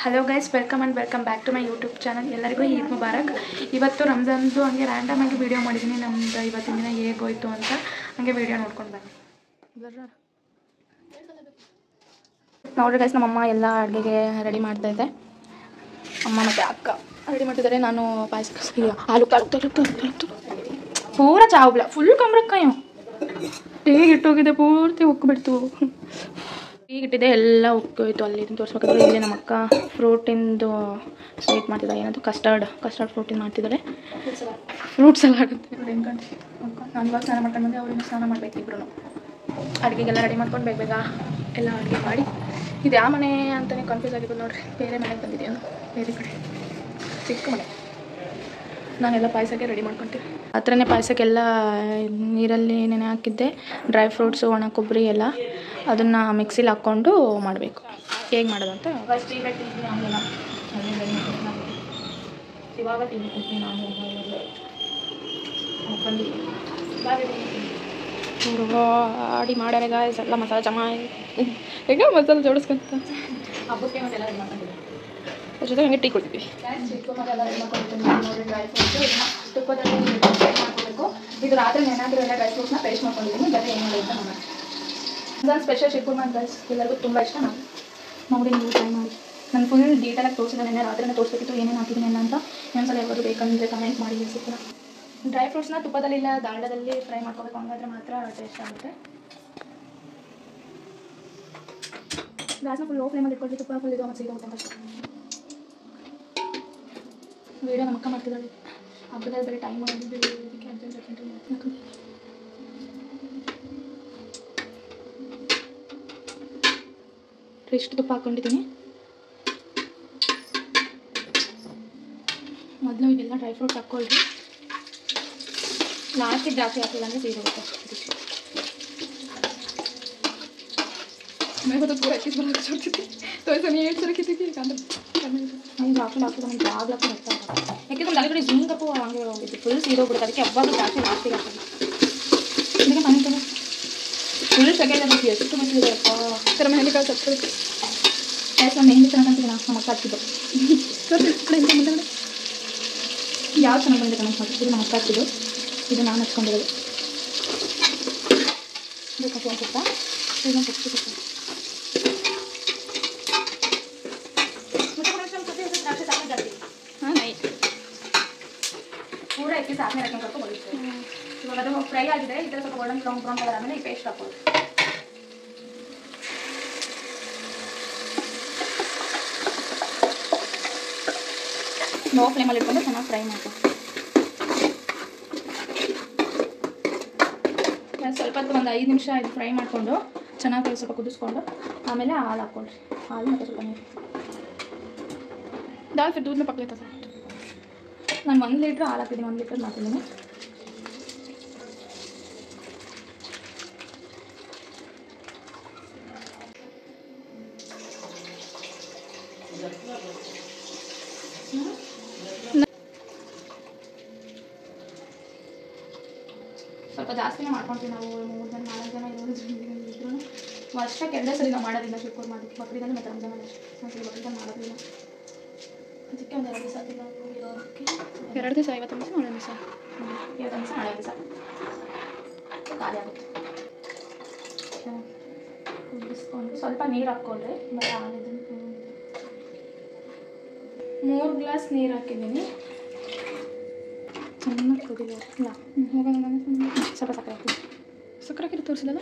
Hello guys, welcome back to my YouTube channel. ಎಲ್ಲರಿಗೂ ಈದ್ ಮುಬಾರಕ್. ಇವತ್ತು ರಂಜಾನ್ದು ಹಂಗೆ ರ್ಯಾಂಡಮ್ ಆಗಿ ವೀಡಿಯೋ ಮಾಡಿದ್ದೀನಿ. ನಮ್ದು ಇವತ್ತಿನ ದಿನ ಹೇಗೋಯ್ತು ಅಂತ ಹಂಗೆ ವೀಡಿಯೋ ನೋಡ್ಕೊಂಡು ಬನ್ನಿ. ನೋಡ್ರಿ ಗೈಸ್, ನಮ್ಮಮ್ಮ ಎಲ್ಲ ಅಡುಗೆಗೆ ರೆಡಿ ಮಾಡ್ತಾಯಿದ್ದೆ. ಅಮ್ಮ ಮತ್ತು ಅಕ್ಕ ರೆಡಿ ಮಾಡ್ತಿದ್ದಾರೆ. ನಾನು ಪಾಯಸ ಹಾಲು ಪೂರ ಚಾವ್ಲ ಫುಲ್ ಕಂಬ್ರಕ್ಕಾಯ ಹೇಗೆ ಇಟ್ಟೋಗಿದೆ, ಪೂರ್ತಿ ಉಕ್ಕಿಬಿಡ್ತು. ಈಗಿಟ್ಟಿದೆ ಎಲ್ಲ ಉಕ್ಕೋಯ್ತು. ಅಲ್ಲಿ ತೋರಿಸ್ಬೇಕಾದ್ರೆ ಇಲ್ಲಿ ನಮ್ಮ ಅಕ್ಕ ಫ್ರೂಟಿಂದು ಸ್ವೀಟ್ ಮಾಡ್ತಿದ್ದಾರೆ. ಏನದು ಕಸ್ಟರ್ಡ್ ಫ್ರೂಟಿಂದು ಮಾಡ್ತಿದ್ದಾರೆ. ಫ್ರೂಟ್ಸ್ ಎಲ್ಲ ಆಗುತ್ತೆ ನೋಡಿ. ನಾನು ಇವಾಗ ಸ್ನಾನ ಮಾಡ್ಕೊಂಡು ಬಂದೆ, ಅವ್ರಿಗೆ ಸ್ನಾನ ಮಾಡಬೇಕು. ಇಬ್ಬರು ಅಡುಗೆಗೆಲ್ಲ ರೆಡಿ ಮಾಡ್ಕೊಂಡು ಬೇಗ ಎಲ್ಲ ಅಡುಗೆ ಮಾಡಿ. ಇದು ಯಾವ ಮನೆ ಅಂತಲೇ ಕನ್ಫ್ಯೂಸ್ ಆಗಿರ್ಬೋದು ನೋಡಿರಿ. ಬೇರೆ ಮನೆಗೆ ಬಂದಿದೆಯಲ್ಲ, ಬೇರೆ ಕಡೆ ಚಿಕ್ಕ ಮನೆ. ನಾನೆಲ್ಲ ಪಾಯಸಕ್ಕೆ ರೆಡಿ ಮಾಡ್ಕೊತೀನಿ. ಹತ್ರನೇ ಪಾಯಸಕ್ಕೆಲ್ಲ ನೀರಲ್ಲಿ ನೆನೆ ಹಾಕಿದ್ದೆ. ಡ್ರೈ ಫ್ರೂಟ್ಸು, ಒಣ ಕೊಬ್ಬರಿ ಎಲ್ಲ ಅದನ್ನು ಮಿಕ್ಸಿಲಿ ಹಾಕ್ಕೊಂಡು ಮಾಡಬೇಕು. ಹೇಗೆ ಮಾಡೋದು ಅಂತ ಫಸ್ಟ್ ಟೀ ಬೆಟ್ಟಿದ್ವಿ. ಆಮೇಲೆ ಇವಾಗ ಟೀ ಕೊಡ್ತೀನಿ ನಾನು ಅಡಿ ಮಾಡ್ಯಾರೆ ಗಾಯ್ಸ್. ಎಲ್ಲ ಮಸಾಲೆ ಜಮಾಯಿ ಈಗ ಮಸಾಲೆ ಜೋಡಿಸ್ಕೊಂತ ಹಬ್ಬಕ್ಕೆ ಮತ್ತೆಲ್ಲ ರೆಡಿ ಮಾಡ್ಕೊಂಡಿದ್ದೆ. ಅದ್ರ ಜೊತೆ ಹಂಗೆ ಟೀ ಕೊಡ್ತೀವಿ. ಎಲ್ಲ ರೆಡಿ ಮಾಡ್ಕೊಂಡಿರ್ತೀನಿ ನೋಡಿ. ಡ್ರೈ ಫ್ರೂಟ್ಸು ತುಪ್ಪದಲ್ಲಿ ಮಾಡ್ಕೋಬೇಕು. ಇದು ರಾತ್ರಿ ನೆನಾದರೂ ಎಲ್ಲ ಡ್ರೈ ಫ್ರೂಟ್ಸ್ನ ಪೇಸ್ಟ್ ಮಾಡ್ಕೊಂಡಿದ್ದೀನಿ. ಜೊತೆ ಏನು ಮಾಡೋದು ಅಂತ ನೋಡಿ. ನಾನು ಸ್ಪೆಷಲ್ ಶಿರ್ಕುರ್ಮಾ ಗೈಸ್ ಎಲ್ಲರಿಗೂ ತುಂಬ ಇಷ್ಟ. ನೋಡಿ, ನೀವು ಟ್ರೈ ಮಾಡಿ. ನಾನು ಫುಲ್ ಡೀಟೇಲಾಗಿ ತೋರಿಸಿದ ನೆನ್ನೆ ರಾತ್ರಿನೇ ತೋರಿಸ್ಬೇಕಿತ್ತು ಏನೇನು ಹಾಕಿದ್ದೀನಿ ಅಂತ. ಇನ್ನೊಂದ್ಸಲ ಯಾವಾಗಲೂ ಬೇಕಂದರೆ ಕಮೆಂಟ್ ಮಾಡಿ ಸಿಕ್ಕಿಲ್ಲ. ಡ್ರೈ ಫ್ರೂಟ್ಸ್ನ ತುಪ್ಪದಲ್ಲಿ ಇಲ್ಲ ದಾಲ್ಡದಲ್ಲಿ ಫ್ರೈ ಮಾಡ್ಕೋಬೇಕು. ಹಂಗಾದ್ರೆ ಮಾತ್ರ ಟೇಸ್ಟ್ ಆಗುತ್ತೆ. ಗ್ಯಾಸ್ನ ಫುಲ್ ಲೋ ಫ್ಲೇಮಲ್ಲಿ ಇಟ್ಕೊಳ್ತೀವಿ. ತುಪ್ಪ ಫುಲ್ ಇದು ಮತ್ತು ಸೀರೆ ಊಟ ಅಷ್ಟೇ. ವೀಡಿಯೋ ನಮ್ಮಕ್ಕ ಮಾಡ್ತಿದ್ದಾಳೆ. ಹಬ್ಬದಲ್ಲಿ ಬರೀ ಟೈಮ್ ಮಾಡಿದ್ದು ಇದಕ್ಕೆ ಅರ್ಜೆಂಟ್ ಇಷ್ಟು ತುಪ್ಪ ಹಾಕ್ಕೊಂಡಿದ್ದೀನಿ. ಮೊದಲು ಇದೆಲ್ಲ ಡ್ರೈ ಫ್ರೂಟ್ಸ್ ಹಾಕ್ಕೊಳ್ರಿ. ಲಾಸ್ಟಿಗೆ ಜಾಸ್ತಿ ಹಾಕಿಲ್ಲ ಅಂದರೆ ಸೀರೆ ಹೋಗುತ್ತೆ. ಮೇಘದ ಪೂರ ಎಕ್ಕಿಸ್ ಬರೋಕ್ಕೆ ಚೋಡ್ತಿದ್ದೆ ತೋರಿಸ ನೀ ಏನು ಸರಕಿದ್ದೀವಿ ಯಾಕಂದ್ರೆ ನನಗೆ ಹಾಕೊಂಡು ನನಗೆ ಆಗ್ಲಕ್ಕೂ ಹೆಚ್ಚ ಯಾಕೆಂದ್ರೆ ಒಂದು ಕಡೆ ಜಿಂಗಪ್ಪು ಹಂಗೆ ಹೋಗಿದ್ದು ಫುಲ್ ಸೀರೆ ಹೋಗ್ಬಿಡುತ್ತೆ. ಅದಕ್ಕೆ ಹಬ್ಬ ಜಾಸ್ತಿ ಲಾಸ್ಟಿಗೆ ಹಾಕೋದು. ಇದಕ್ಕೆ ಮನೆ ತಗೋ ಫುಲ್ ಸೆಕೆಂಡ್ ಅದಕ್ಕೆ ಎಷ್ಟು ಮಟ್ಟಿದ್ದಾರಪ್ಪ ಥರ ಮೆಹಂದಿ ಕಾಳು ಸತ್ತು ಆಯ್ತು. ನಾನು ಮೆಹಂದಿ ಚೆನ್ನಾಗಿ ಅಂತೀನಿ. ನಮ್ಮ ಅಕ್ಕ ಹಚ್ಚಿದ್ದು ಕಡೆಯಿಂದ ಮುಂದೆ ಯಾವ ಚೆನ್ನಾಗಿ ಬಂದಿದೆ ಕಮೆಂಟ್ ಮಾಡ್ತಿದ್ದು. ನಮ್ಮ ಅಕ್ಕ ಹಚ್ಚಿದ್ದು ಇದು ನಾನು ಹಚ್ಕೊಂಡಿರೋದು. ಬೇಕಾಗಿ ಅನ್ಸುತ್ತಾ ಇದೊಂದು ಹಚ್ಚಿಟ್ಟು ಹಾಂ ನೈಟ್ ಪೂರ ಎಕ್ಕಿ ಸಾಕನೆ ಹಾಕಿ ಕರ್ಕೊಂಡು ಬರುತ್ತೆ. ಇವಾಗ ಅದು ಫ್ರೈ ಆಗಿದೆ. ಈ ಥರ ಸ್ವಲ್ಪ ಗೋಲ್ಡನ್ ಬ್ರೌನ್ ಕಲರ್ ಆದಮೇಲೆ ಈ ಪೇಸ್ಟ್ ಹಾಕೋದು. ಲೋ ಫ್ಲೇಮಲ್ಲಿ ಇಟ್ಕೊಂಡು ಚೆನ್ನಾಗಿ ಫ್ರೈ ಮಾಡ್ಕೊ. ಸ್ವಲ್ಪ ಒಂದು 5 ನಿಮಿಷ ಇದು ಫ್ರೈ ಮಾಡಿಕೊಂಡು ಚೆನ್ನಾಗಿ ಸ್ವಲ್ಪ ಕುದಿಸ್ಕೊಂಡು ಆಮೇಲೆ ಹಾಲು ಹಾಕ್ಕೊಳ್ರಿ. ಹಾಲು ಮತ್ತು ಸ್ವಲ್ಪ ನೀರು ದಾಲ್ ಫಿರ್ ದೂಧನ ಪಕ್ಕಲಿತ್ತ ಸರ್. ನಾನು 1 ಲೀಟ್ರ್ ಹಾಲು ಹಾಕಿದ್ದೀನಿ. 1 ಲೀಟರ್ ಮಾಡ್ತಿದ್ದೀನಿ. ಸ್ವಲ್ಪ ಜಾಸ್ತಿನೇ ಮಾಡ್ಕೊಳ್ತೀವಿ ನಾವು. 3-4 ಜನ ಇದ್ರು ವರ್ಷಕ್ಕೆ 2 ಸರಿ ನಾವು ಮಾಡೋದಿಲ್ಲ. ಶಿರ್ಕುರ್ಮಾ ಅದಕ್ಕೆ ಬಕ್ರೀದಲ್ಲಿ ಮತ್ತು ರಂಜಾನಲ್ಲಿ ಅಷ್ಟೇ. ಒಂದ್ಸರಿ ಬಕ್ರೀದಲ್ಲಿ ಮಾಡೋದಿಲ್ಲ. ಅದಕ್ಕೆ ಒಂದು 2 ದಿವಸ ಇರೋದಕ್ಕೆ 2 ದಿವಸ 50 ನಿಮಿಷ 4 ದಿವಸ 50 ನಿಮಿಷ 4 ದಿವಸ ಖಾಲಿ ಆಗುತ್ತೆ. ಕುದಿಸ್ಕೊಂಡು ಸ್ವಲ್ಪ ನೀರು ಹಾಕ್ಕೊಂಡ್ರೆ ಮತ್ತು ಆಮೇಲೆ 3 ಗ್ಲಾಸ್ ನೀರು ಹಾಕಿದ್ದೀನಿ. ಚೆನ್ನಾಗಿ ಕುದಿಲ್ಲ ಇಲ್ಲ ಹೋಗೋಣ. ಸ್ವಲ್ಪ ಸಕ್ಕರೆ ಹಾಕಿ ಸಕ್ಕರೆ ಹಾಕಿದ್ದು ತೋರಿಸಿದಲ್ಲ.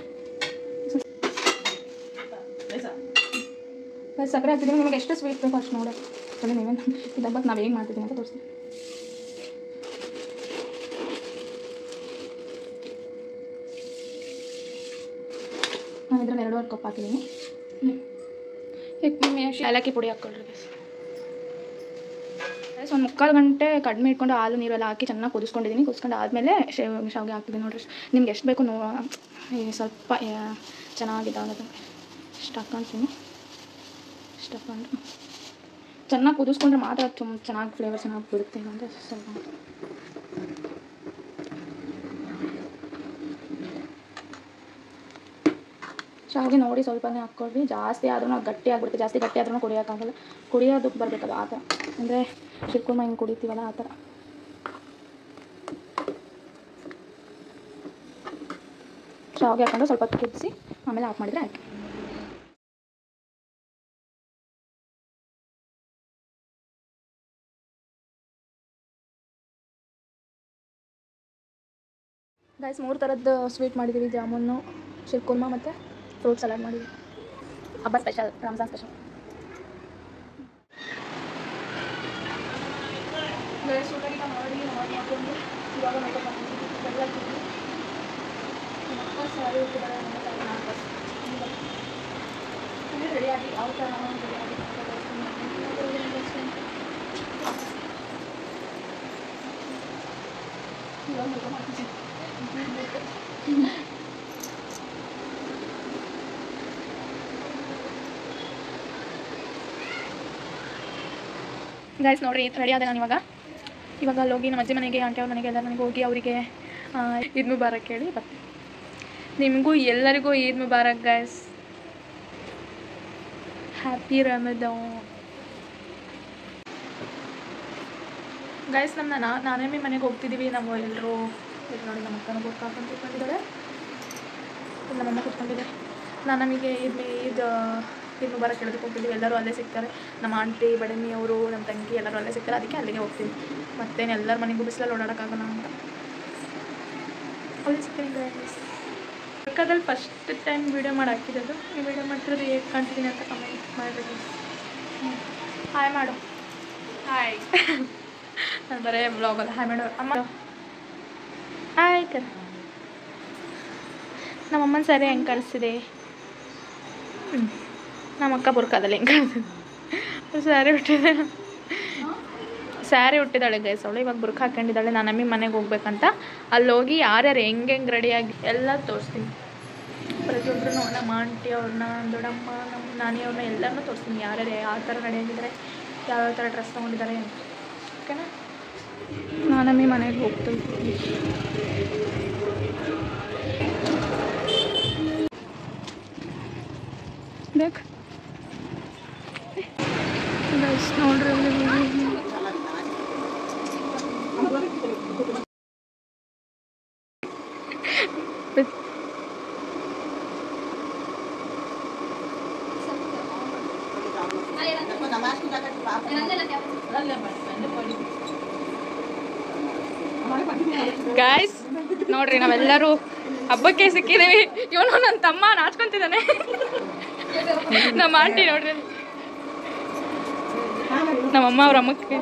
ಸಕ್ಕರೆ ಹಾಕಿದ್ದೀನಿ. ನಿಮಗೆ ಎಷ್ಟು ಸ್ವೀಟ್ ಬೇಕು ಅಷ್ಟು ನೋಡೋದು. ಸರಿ ನೀವೇನು ಇದು ಹಬ್ಬಕ್ಕೆ ನಾವು ಹೇಗೆ ಮಾಡ್ತಿದ್ದೀನಿ ಅಂತ ತೋರಿಸ್ತೀನಿ. ನಾನು ಇದ್ರಲ್ಲಿ 2.5 ಕಪ್ ಹಾಕಿದ್ದೀನಿ. ಏಲಕ್ಕಿ ಪುಡಿ ಹಾಕ್ಕೊಳ್ರಿ. ಒಂದು 3/4 ಗಂಟೆ ಕಡಿಮೆ ಇಟ್ಕೊಂಡು ಹಾಲು ನೀರೆಲ್ಲ ಹಾಕಿ ಚೆನ್ನಾಗಿ ಕುದಿಸ್ಕೊಂಡಿದ್ದೀನಿ. ಕುದಿಸ್ಕೊಂಡು ಆದಮೇಲೆ ಶಾವಿಗೆ ಹಾಕ್ತಿದ್ದೀನಿ ನೋಡಿರಿ. ನಿಮ್ಗೆ ಎಷ್ಟು ಬೇಕು ಸ್ವಲ್ಪ ಚೆನ್ನಾಗಿದ್ದಾಗದು ಇಷ್ಟು ಹಾಕ್ಕೊಳ್ತೀನಿ. ಇಷ್ಟು ಹಾಕ್ಕೊಂಡು ಚೆನ್ನಾಗಿ ಕುದಿಸ್ಕೊಂಡ್ರೆ ಮಾತ್ರ ಚೆನ್ನಾಗಿ ಫ್ಲೇವರ್ ಚೆನ್ನಾಗಿ ಬಿಡುತ್ತೆ ಅಂತ ಸ್ವಲ್ಪ ಶಾವಿಗೆ ನೋಡಿ ಸ್ವಲ್ಪನೇ ಹಾಕ್ಕೊಳ್ರಿ. ಜಾಸ್ತಿ ಆದ್ರೂ ಗಟ್ಟಿ ಆಗ್ಬಿಡುತ್ತೆ. ಜಾಸ್ತಿ ಗಟ್ಟಿ ಆದ್ರೂ ಕುಡಿಯೋಕ್ಕಾಗಲ್ಲ. ಕುಡಿಯೋದಕ್ಕೆ ಬರಬೇಕಲ್ಲ ಆ ಥರ. ಅಂದರೆ ಶಿರ್ಕುರ್ಮ ಹಿಂಗೆ ಕುಡಿತೀವಲ್ಲ ಆ ಥರ. ಶಾವಿಗೆ ಹಾಕೊಂಡು ಸ್ವಲ್ಪ ಕುದಿಸಿ ಆಮೇಲೆ ಆಫ್ ಮಾಡಿದರೆ ಆಯಿತು. ಗೈಸ್ 3 ಥರದ್ದು ಸ್ವೀಟ್ ಮಾಡಿದ್ದೀವಿ. ಜಾಮೂನು, ಶಿರ್ಕುರ್ಮ ಮತ್ತು ಫ್ರೂಟ್ ಸಲಾಡ್ ಮಾಡಿದ್ದೀವಿ. ಹಬ್ಬ ಸ್ಪೆಷಲ್, ರಂಜಾನ್ ಸ್ಪೆಷಲ್. ಗೈಸ್ ಊಟಗೀಟ ಮಾಡಿ ಹಾಕೊಂಡು ಇವಾಗ ಮೇಕಪ್ ಮಾಡ್ತಿದ್ದೀವಿ. ಸ್ಯಾರಿ ಉಟ್ಟಿದ್ದಾರೆ ರೆಡಿಯಾಗಿ ಯಾವ ಥರ ರೆಡಿಯಾಗಿ ಇವಾಗ ಮೇಕಪ್ ಮಾಡ್ತಿದ್ದೀವಿ. ಗೈಸ್ ನೋಡ್ರಿ ರೆಡಿ ಆದೆ ನಾನು ಇವಾಗ ಅಲ್ಲಿ ಹೋಗಿ ನಮ್ಮ ಅಜ್ಜಿ ಮನೆಗೆ, ಆಂಟಿ ಅವ್ರ ಮನೆಗೆ, ಎಲ್ಲರ ಮನೆಗೆ ಹೋಗಿ ಅವರಿಗೆ ಈದ್ ಮುಬಾರಕ್ ಹೇಳಿ ಬರ್ತೀನಿ. ನಿಮಗೂ ಎಲ್ಲರಿಗೂ Eid Mubarak guys. Happy Ramadan guys. ನಾನೇ ಮನೆಗೆ ಹೋಗ್ತಿದ್ದೀವಿ. ನಾವು ಎಲ್ಲರೂ ನೋಡಿ ನಮ್ಮ ಅಕ್ಕನ ಬೋಟ್ ಹಾಕೊಂಡು ಕೂತ್ಕೊಂಡಿದ್ದಾಳೆ. ನಮ್ಮಮ್ಮ ಕೂತ್ಕೊಂಡಿದೆ. ನಾನು ನಮಗೆ ಈದ್ ಮುಬಾರಕ್ ಹೇಳೋದಕ್ಕೆ ಹೋಗ್ತಿದ್ದೀವಿ. ಎಲ್ಲರೂ ಅಲ್ಲೇ ಸಿಗ್ತಾರೆ. ನಮ್ಮ ಆಂಟಿ, ಬಡಮಿ ಅವರು, ನಮ್ಮ ತಂಗಿ ಎಲ್ಲರೂ ಅಲ್ಲೇ ಸಿಗ್ತಾರೆ. ಅದಕ್ಕೆ ಅಲ್ಲಿಗೆ ಹೋಗ್ತೀವಿ. ಮತ್ತೇನು ಎಲ್ಲರ ಮನೆಗೂ ಬಿಸಿಲಲ್ಲಿ ಓಡಾಡೋಕ್ಕಾಗಲ್ಲ ಅಂತ ಅಲ್ಲಿ ಸಿಗ್ತೀನಿ ಗೈಸ್. ಪಕ್ಕದಲ್ಲಿ ಫಸ್ಟ್ ಟೈಮ್ ವೀಡಿಯೋ ಮಾಡಿ ಹಾಕಿರೋದು. ಈ ವೀಡಿಯೋ ಮಾಡ್ತಿರೋದು ಹೇಗೆ ಕಾಣ್ತಿದ್ದೀನಿ ಅಂತ ಕಮೆಂಟ್ ಮಾಡಬೇಕು. ಹಾಯ್ ಮಾಡು. ಹಾಯ್. ನಾನು ಬರೇ ಬ್ಲಾಗಲ್ಲ ಹಾಯ್ ಮಾಡೋ ಅಮ್ಮ. ಹಾಯ್ ಕರ್. ನಮ್ಮಮ್ಮನ ಸರಿ ಹೆಂಗೆ ಕಳಿಸಿದೆ. ನಮ್ಮ ಅಕ್ಕ ಬುರ್ಕಾದಲ್ಲಿ ಹೆಂಗೆ ಕಳಿಸಿದೆ. ಸ್ಯಾರಿ ಹುಟ್ಟಿದ್ದಾಳೆ ಗೈಸ್ ಅವಳು. ಇವಾಗ ಬುರ್ಕ ಹಾಕೊಂಡಿದ್ದಾಳೆ. ನಾನು ನಮಗೆ ಮನೆಗೆ ಹೋಗ್ಬೇಕಂತ. ಅಲ್ಲಿ ಹೋಗಿ ಯಾರ್ಯಾರು ಹೆಂಗೆ ರೆಡಿಯಾಗಿ ಎಲ್ಲ ತೋರಿಸ್ತೀನಿ. ಪ್ರತಿಯೊಬ್ಬರು ನಮ್ಮ ಆಂಟಿ ಅವ್ರನ್ನ, ದೊಡ್ಡಮ್ಮ, ನಮ್ಮ ನಾನಿ ಅವ್ರನ್ನ ಎಲ್ಲರನ್ನೂ ತೋರಿಸ್ತೀನಿ. ಯಾರ್ಯಾರು ಯಾವ ಥರ ರೆಡಿಯಾಗಿದ್ದಾರೆ, ಯಾವ್ಯಾವ ಥರ ಡ್ರೆಸ್ ತೊಗೊಂಡಿದ್ದಾರೆ ಅಂತ. ಓಕೆನಾ? ನಾನು ನಮಗೆ ಮನೆಗೆ ಹೋಗ್ತೀನಿ. ದೇಖ ಗೈಸ್ ನೋಡ್ರಿ ಗಾಯ್ಸ್ ನೋಡ್ರಿ ನಾವೆಲ್ಲರೂ ಹಬ್ಬಕ್ಕೆ ಸಿಕ್ಕಿದ್ದೀವಿ. ಇವನು ನನ್ನ ತಮ್ಮ ನಾಚ್ಕೊಂತಿದ್ದಾನೆ. ನಮ್ಮ ಆಂಟಿ ನೋಡ್ರಿ, ನಮ್ಮಮ್ಮ ಅವ್ರ ಅಮ್ಮಕ್ಕೆ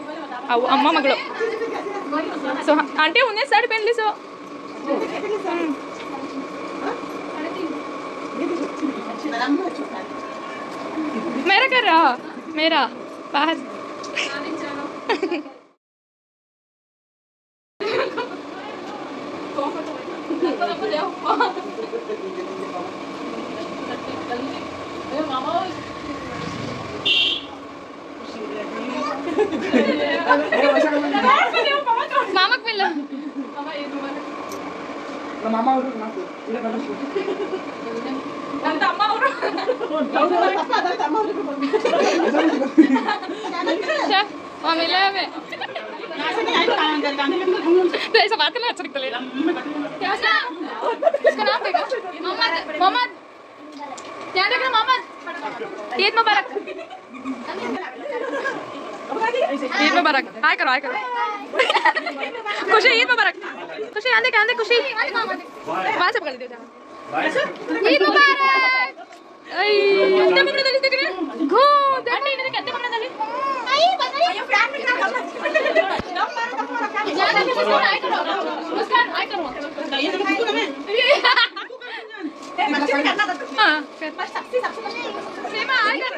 ಅಮ್ಮ ಮಗಳು. ಸೊ ಆಂಟಿ ಒಂದೇ साड़ी पहन ली. सो मेरा कर रहा मेरा बाहर मामा को मिला मामा और ಅಂತ ಅಮ್ಮ ಅವರು ಆಮೇಲೆ ऐसा बात करना अच्छा लगता है. इसका नाम देखो मोहम्मद. क्या देख रहे मोहम्मद? ईद मुबारक. ईद मुबारक. हाय करो खुशी. ईद मुबारक. खुशी आंदे खुशी वहाँ से पकड़ दीजिए. ईद मुबारक. कितने बना दली देख रहे घो देखो इधर कितने बना दली आई बताइए ये फ्रैंक में क्या करना ज्यादा किसी को आई करो मुस्कान आई करो ये तो किसी को मैं बच्चे में करना था हां बस सबसे सीमा आई कर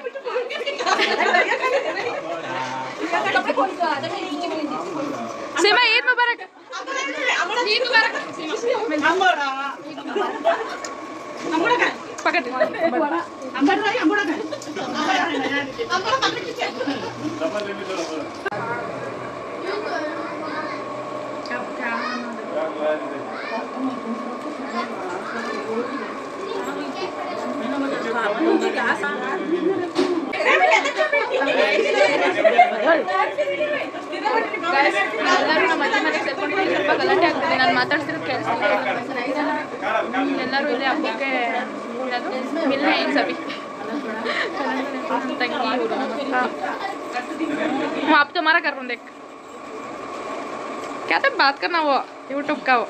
सीमा ईद मुबारक. ईद मुबारक सीमा अंबोड़ा का पकड़ अंबोड़ा रही अंबोड़ा का अंबोड़ा पकड़ के नंबर ले लो क्या ಎಲ್ಲರೂ ನಮ್ಮ ಅಜ್ಜಿ ಮನೆಗೆ ಸೇರ್ಕೊಂಡಿದ್ದೀನಿ. ಸ್ವಲ್ಪ ಗಲಾಟೆ ಆಗ್ತದೆ, ನಾನು ಮಾತಾಡ್ತಿರೋದು ಕೆಲಸ. ಎಲ್ಲರೂ ಇಲ್ಲಿ ಹಬ್ಬಕ್ಕೆ ಮಿಲ್ನೆ ಸಭಿ ತಂಗಿ आप तुम्हारा कर देख क्या तो बात करना वो यूट्यूब का वो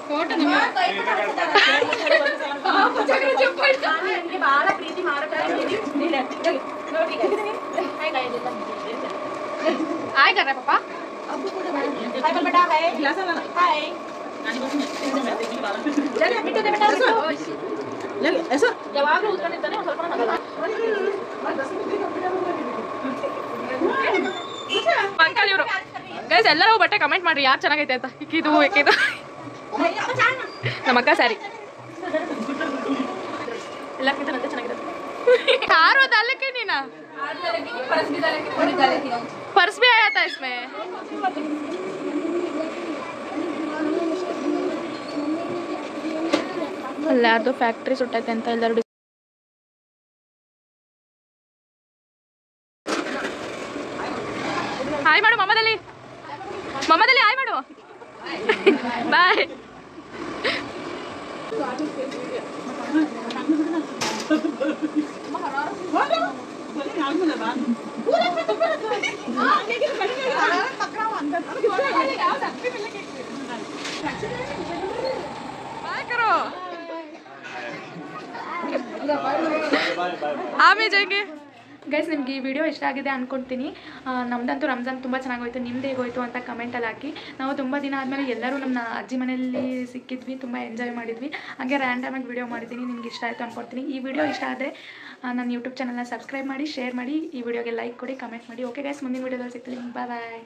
हाय कर रहे पापा ಅಂಕಲ್ ಇವರು ಗೈಸ್ ಎಲ್ಲರೂ ಬಟ್ಟೆ ಕಮೆಂಟ್ ಮಾಡ್ರಿ ಯಾರು ಚೆನ್ನಾಗೈತೆ ಅಂತ. ಇದು ನಮ್ಮ ಅಕ್ಕ ಸ್ಯಾರಿ ಎಲ್ಲಕ್ಕಿಂತ ನಂತೆ ಚೆನ್ನಾಗಿದೆ. ಯಾರು ಅದಲ್ಲಕ್ಕೆ ನೀನಾ पर्स भी आया था इसमें. ಎಲ್ಲಾರ್ದು ಫ್ಯಾಕ್ಟ್ರಿ ಸುಟ್ಟೈತೆ ಅಂತ ಎಲ್ಲರೂ ಹಾಯ್ ಮಾಡು ಮಮ್ಮದಲ್ಲಿ ಹಾಯ್ ಮಾಡು ಬಾಯ್. ಆಮೇಲೆ ಜಾಯ್ಗೆ ಗೈಸ್ ನಿಮ್ಗೆ ಈ ವಿಡಿಯೋ ಇಷ್ಟ ಆಗಿದೆ ಅಂದ್ಕೊಳ್ತೀನಿ. ನಮ್ದಂತೂ ರಂಜಾನ್ ತುಂಬ ಚೆನ್ನಾಗೋಯ್ತು. ನಿಮ್ದು ಹೇಗೋಯ್ತು ಅಂತ ಕಮೆಂಟಲ್ಲಿ ಹಾಕಿ. ನಾವು ತುಂಬ ದಿನ ಆದಮೇಲೆ ಎಲ್ಲರೂ ನಮ್ಮ ಅಜ್ಜಿ ಮನೆಯಲ್ಲಿ ಸಿಕ್ಕಿದ್ವಿ, ತುಂಬ ಎಂಜಾಯ್ ಮಾಡಿದ್ವಿ. ಹಾಗೆ ರ್ಯಾಂಡಮಾಗಿ ವಿಡಿಯೋ ಮಾಡಿದ್ದೀನಿ. ನಿಮ್ಗೆ ಇಷ್ಟ ಆಯಿತು ಅಂದ್ಕೊಳ್ತೀನಿ. ಈ ವಿಡಿಯೋ ಇಷ್ಟ ಆದರೆ ನನ್ನ ಯೂಟ್ಯೂಬ್ ಚಾನಲ್ನ ಸಬ್ಸ್ಕ್ರೈಬ್ ಮಾಡಿ, ಶೇರ್ ಮಾಡಿ, ಈ ವಿಡಿಯೋಗೆ ಲೈಕ್ ಕೊಡಿ, ಕಮೆಂಟ್ ಮಾಡಿ. ಓಕೆ ಗೈಸ್, ಮುಂದಿನ ವಿಡಿಯೋದಲ್ಲಿ ಸಿಗ್ತೀನಿ. ಬಾಯ್.